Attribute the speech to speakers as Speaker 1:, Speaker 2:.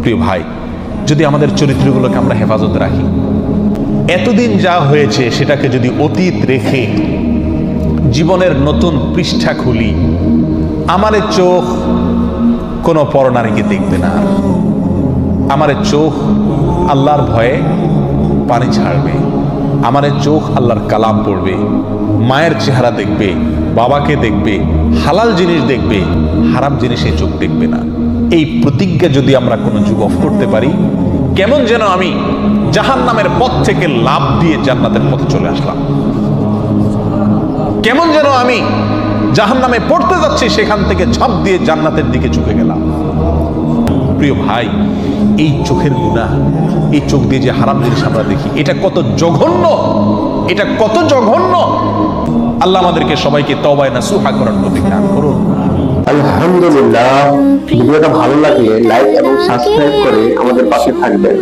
Speaker 1: প্রিয় ভাই, যদি আমাদের চরিত্রগুলোকে আমরা হেফাজত রাখি, এতদিন যা হয়েছে সেটাকে যদি অতীত রেখে জীবনের নতুন পৃষ্ঠা খুলি, আমার চোখ কোনো পরনারীকে দেখবে না, আমার চোখ আল্লাহর ভয়ে পানি ছাড়বে, আমার চোখ আল্লাহর কালাম পড়বে, মায়ের চেহারা দেখবে, বাবাকে দেখবে, হালাল জিনিস দেখবে, হারাম জিনিসে চোখ দেখবে না। এই প্রতিজ্ঞা যদি আমরা কোনো যুবক করতে পারি, কেমন যেন আমি জাহান্নামের পথ থেকে লাফ দিয়ে জান্নাতের পথে চলে আসলাম, কেমন যেন আমি জাহান্নামে পড়তে যাচ্ছি, সেখান থেকে ঝাঁপ দিয়ে জান্নাতের দিকে ঝুঁকে গেলাম। প্রিয় ভাই, এই চোখের গুনাহ, এই চোখ দিয়ে যে হারাম জিনিস আমরা দেখি, এটা কত জঘন্য, এটা কত জঘন্য। আল্লাহ আমাদেরকে সবাইকে তওবায়ে নাসুহা করার তৌফিক দান করুন।
Speaker 2: আলহামদুলিল্লাহ, ভিডিওটা ভালো লাগলে লাইক এবং সাবস্ক্রাইব করে আমাদের পাশে থাকবেন।